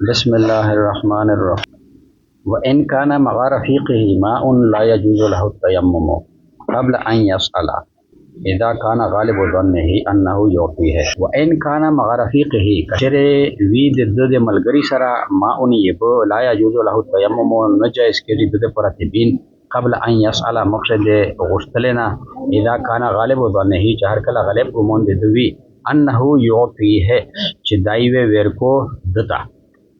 بسم الله الرحمن الرحيم. وإن كان مع رفيقه ماء لا يجوز له التيمم قبل أن يسأل إذا كان غالب ظنه أنه يعطيه. وإن كان مع رفيقه كشره ويد ضد ملغري سرا ماء يبو لا يجوز له التيمم نجائز كري ضد پرتبين قبل أن يسأل مقصد غسلنا إذا كان غالب ظنه چهر کلا غالب گمان دوی أنه يعطيه چې دایوه ورکو دتا.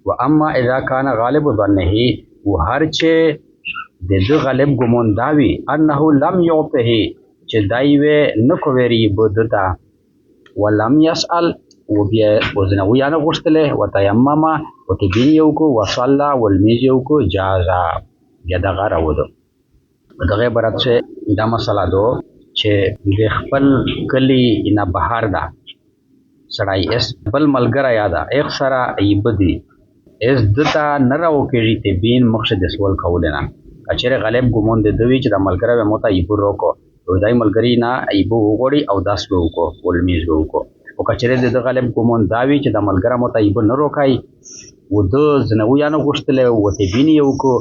و اما اذا كان غالب ظنه و هر چې د دې غالب ګمون داوي انه لم يعطه چې دایوه نکو وری بدتا ولم يسأل و بیا وزنه ویانه غشتله و تیمم و تبینیو کو وصلى والمیزیو کو جازا بیا دغه راوځو. دغه برات چې دا مسله دو چې د خپل کلی نه بهر دا سړی اس بل ملګری یاده ایک سره ایبدی اس دتا نراو کېږي ته بین مقصد سوال کولنه اچره غالب ګمون د دوی چې د ملګری به موته ایبو روکو دای ملګری نه ایبو وګړي او داس وکړو ولمیز وکړو او کچره د غالب ګمون داوی چې د ملګری موته ایبو نه روکای و د زنویانو غشتله و ته بین یو کو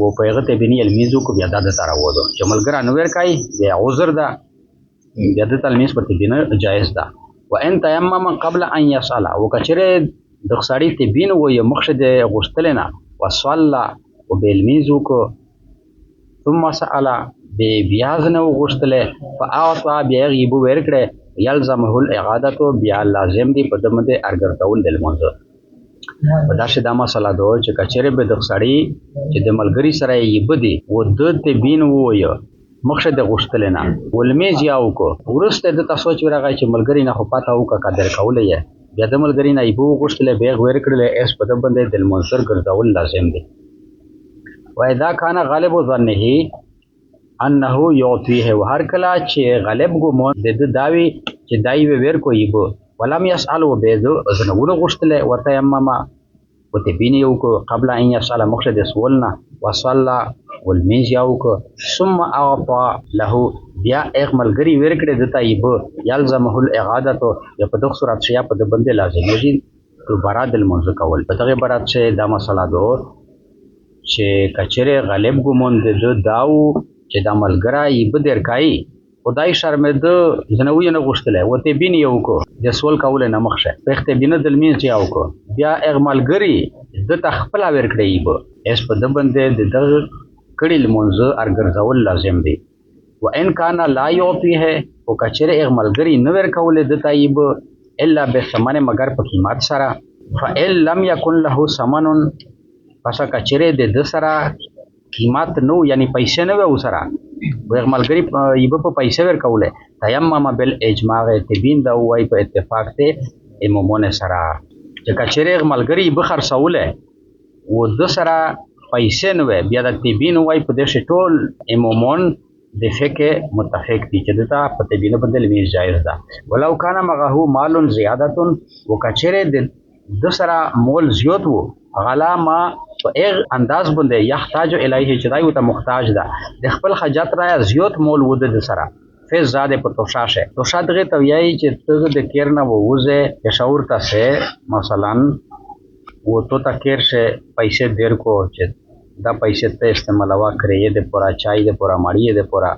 و پیغه ته بین المیزو کو بیا د تر وځو چې ملګری نو ورکای بیا عذر ده بیا د تلمیز په بین جایز ده. وان تیمم قبل ان يسأل وکچره د خساړی ته بین و ی مقصد غشتلنا وصلى وبالمیزو کو ثم سأل بیازنه غشتله فاعطى بیغیب ورکړه یلزمه الاعاده بیا لازم دی په دمه ارګرتول دل منځ په داسې دا مسله ده چې کچره به د خساړی چې د ملګری سره یې بدی و د ته بین و ی مقصد غشتلنا ولمیز یاو کو ورسته د تاسو چې راغی چې ملګری نه خو پاته او کا قدر کولې بیا د ملګری نه ایبو غشتله بیغ ورکړل اس په دم باندې دل منصر ګرځول لازم دی. و اذا كان غالب ظنه انه يعطيه وهر کلا چې غالب ګمون د داوی چې دای ور کو ایبو ولم يسأل وبيذو ازنونه غشتله وتيمم وتبينيو کو قبل ان يسأل مقصد سولنا وصلى والمیز یاو کو ثم اعطى له بیا ایک ملګری ورکړه دتا ایبو یلزمه الاعاده یا په دغه صورت شیا په د بندې لازم دی دوباره د منځ کول. په دغه برات شه دا مسله ده چې کچره غالب ګمون د داو چې د ملګری ایبو درکای خدای شرمد زنوی نه غشتله وته بین یو کو د سوال کول نه مخشه پخته بین د میز یاو کو بیا ایک ملګری د تخپل ورکړه ایبو اس په د بندې د کړي لمونځ ارګرځول لازم دی. و ان کان لا یعطیه او کچره ایک ملګری نو ورکول د طیب الا بثمن مگر په قیمت سره فإن لم يكن له ثمن پس کچره د سره قیمت نو یعنی پیسې نه و سره و ایک ملګری ایب په پیسې ورکول تیمم بالاجماع تبین دا وای په اتفاق ته امامون سره چې کچره ایک ملګری به خرڅوله و د سره پیسې نو بیا د تبین وای په دې ټول امامون د فقه متفق دي چې دتا په تبین بدل می جایز ده. ولو کان مغه مال زیادت وکچره د سره مول زیات وو غلا ما په ایغ انداز باندې یحتاج الیه چې دایو ته محتاج ده د خپل حاجت را زیات مول ود د سره فیض زاده په توشاشه توشا دغه تویای چې ته د کیرنه ووزه شعور تاسه مثلا वो तो तकेर से पैसे देर को दा पैसे ते इस्तेमाल वा करे दे पूरा चाय दे पूरा माड़ी दे पूरा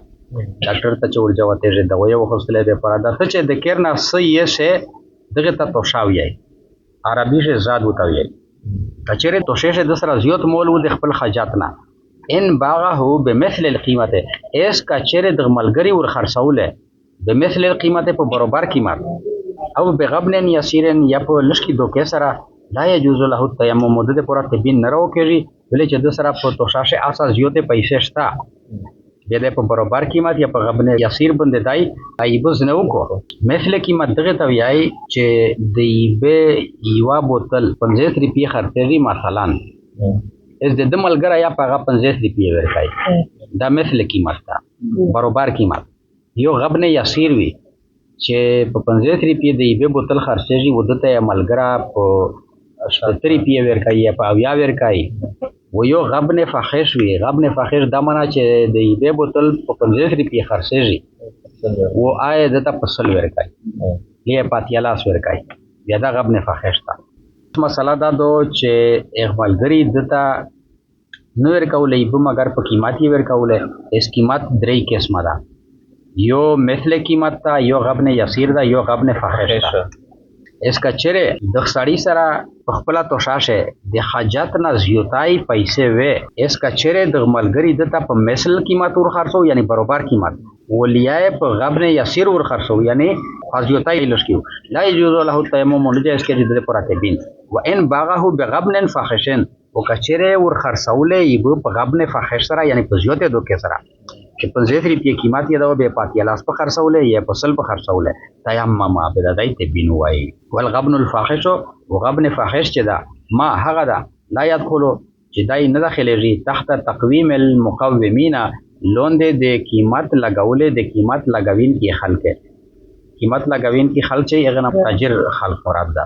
डॉक्टर त चोर जवाते जे दवाई वखसले दे पूरा दा ते दे केरना सही से दगे त तोशावी عربی से زاد وتاوی کچره توشه سے دسرا زیوت مول و د خپل حاجاتنا ان باغه بمثل القیمت اس کچره د ملګری ور خرڅوله بمثل القیمت په برابر قیمت او بغبن یسیر یا په لشکی دوکه سره لا يجوز له التيمم د پورا تبین نرو کېږي ولې چې د سره په توشاشه اساس زیوته پیسې شتا د په برابر قیمت یا په غبن یسیر باندې دای ایبز نه وکړو مثله قیمت دغه ته وایي چې د ایبه یوا بوتل 50 روپیه خرڅېږي مثلا اس د ملګری یا په 50 روپیه ورکای دا مثله قیمت ده برابر قیمت یو غبن یسیر وي چې په 50 روپیه د ایبه بوتل خرڅېږي ودته ملګری په 70 روپیه ورکای په اویا ورکای و یو غبن فاحش وی غبن فاحش دا معنا چې د ایبه بوتل په 50 روپیه خرڅېږي و آی دته په سل ورکای یې پاتیالاس ورکای بیا دا غبن فاحش تا مسله دا دو چې اغمالګری دته نه ورکولی به مگر په قیمت یې ورکولی. اس قیمت درې قسمه ده، یو مثل قیمت ده، یو غبن یسیر ده، یو غبن فاحش ده. اس که چیرې د سړي سره په خپله توشاشه د حاجت نه زیاتای پیسې وې، اس که چیرې د ملګري دته په مثل قیمت ورخرڅو یعنی برابر قیمت، ولیای په غبن یسیر ورخرڅو یعنی زیاتای لشکیو، لا یجوز له التیمم نجایز کې د پراتبین و ان باغه بغبن فاحشن، او کچره ور خرڅولې یبو په غبن فاحش سره یعنی په زیاته دوکې سره چې 50 روپیه قیمت یې دا به پاتې لاس په خرڅولې یا په سل په خرڅولې تیمم بدای ته بنوي. والغبن الفاحش وغبن فاحش چې دا ما هغه دا لا يدخل چې دای نه داخليږي تحت تقویم المقومین لوندې د قیمت لګولې د قیمت لګوین کې خلک قیمت لګوین کې خلک چې هغه تاجر خلک مراد ده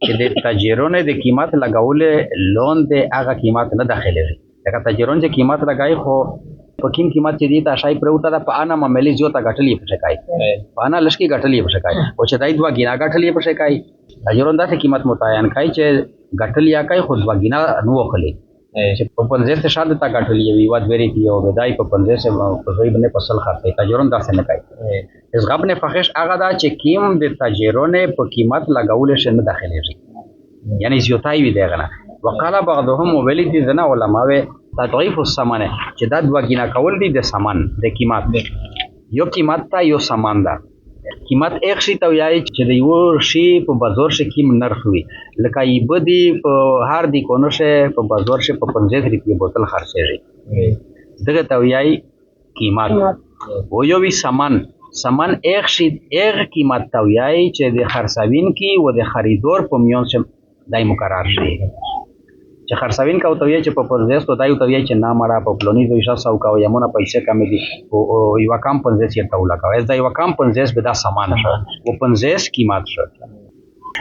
چې د تاجرونو د قیمت لګولې لون د هغه قیمت نه داخليږي. لکه تاجرون چې قیمت لګای خو په کوم قیمت چې دی تا شای پروته ده په انا معاملې جو تا غټلې په شکای په انا لشکي غټلې په شکای او چې دای دوا ګینا غټلې په شکای تاجرون دا قیمت متعین کای چې غټلیا کای خود وګینا نو وکړي چې په 50 ته شاده تا غټلې وی واد وری دی او بدای په 50 په ځای باندې فصل خرڅي تاجرون دا څه نه کوي. اس غبن فحش هغه دا چې کیم د تاجرونو په قیمت لګول شي نه داخليږي یعنی زیاتای وی دیغه. وقال بعضهم ولید ذنا علماء تضعیف الثمن چې دا دوا ګینا کول دي د ثمن د قیمت یو قیمت تا یو ثمن ده. قیمت ایک شي ته یای چې د یو شی په بازار شي کیم نرخ وي لکه یبدی په هر دی کونو شه په بازار شي په 50 روپیه بوتل خرڅېږي دغه ته یای قیمت او یو وی ثمن ایک شي ایک قیمت ته یای چې د خرڅاوین کی او د خریدور په میون شه دای مقرر شي چې خرڅاوین کا او ته چې په پرځس ته دای او ته چې نه مړه په پلونی دوی شاو کا او یمونه پیسې کم دي او یو کم 50 یې ته ولا کا اس دا یو کم 50 به دا سامان شو او 50 قیمت شو.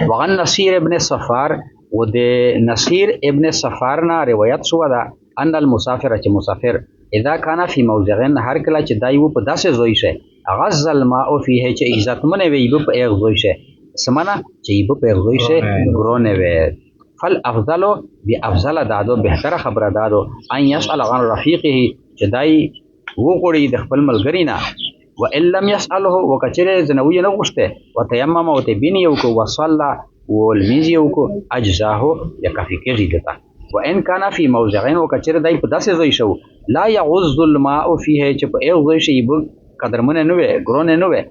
وغن نصیر ابن صفار و د نصیر ابن صفار نه روایت شو دا ان المسافر چې مسافر اذا كان في موضعين هر کله چې دایو په داسې زوی شه غز الماء فيه چې عزت منه وي په یو زوی شه سمانه چې په یو زوی شه ګرونه وي فل افضل بافضل دادو بهتره خبره دادو ان يسال عن رفيقه چې دای وګړي د خپل ملګری نه و ان لم يساله وکچره زنوی نه غشته وتيمم او تبين یو کو وصلى والميز یو کو اجزاه يكفي کېږي دته. وان كان في موضعين وکچره دای په داسې ځای شو لا يعوز الماء فيه چې په یو ځای شي به قدرمن نه وي ګرونه نه وي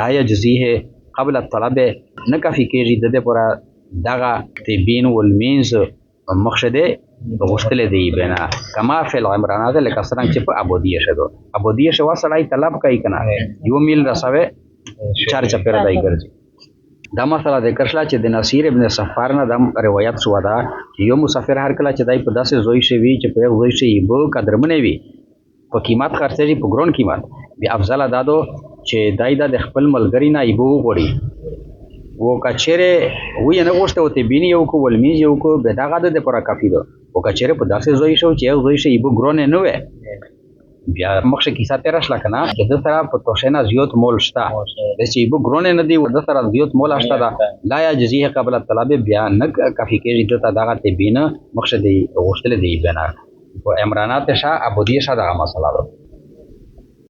لا يجزيه قبل الطلب نه کافي کېږي د پورا دغه تبین والمینز مخشده غشتل دی بنا کما فی العمرانات لکه څنګه چې په ابودیه شدو ابودیه شو سړی طلب کوي کنه یو میل رسوي چار چپیر دای ګرځي. دا مسله د کرشلا چې د نصیر ابن صفار نه د روایت شو دا یو مسافر هر کله چې دای په داسې زوی شي چې په زوی شي به قدرمنه وي په قیمت خرڅي په ګرون قیمت بیا افضل دادو چې دای د خپل ملګری نه ایبو غوړي و کچره وی نه غوښته او ته بینی یو کو ولمیز یو کو به دا غاده د پورا کافی دو و کچره په داسې زوی شو چې یو زوی شي ایبو ګرونه نه وي بیا مخشه کیسه تیر شل کنه چې د سره په توشنه زیات مول شته د چې ایبو ګرونه نه دی و د سره زیات مول شته دا لا یجزیه قبل الطلب بیا نه کافی کېږي ته دا غته بینه مخشه دی غوښتل دی بنا و امرانات شاه ابودیه شاه دا مسله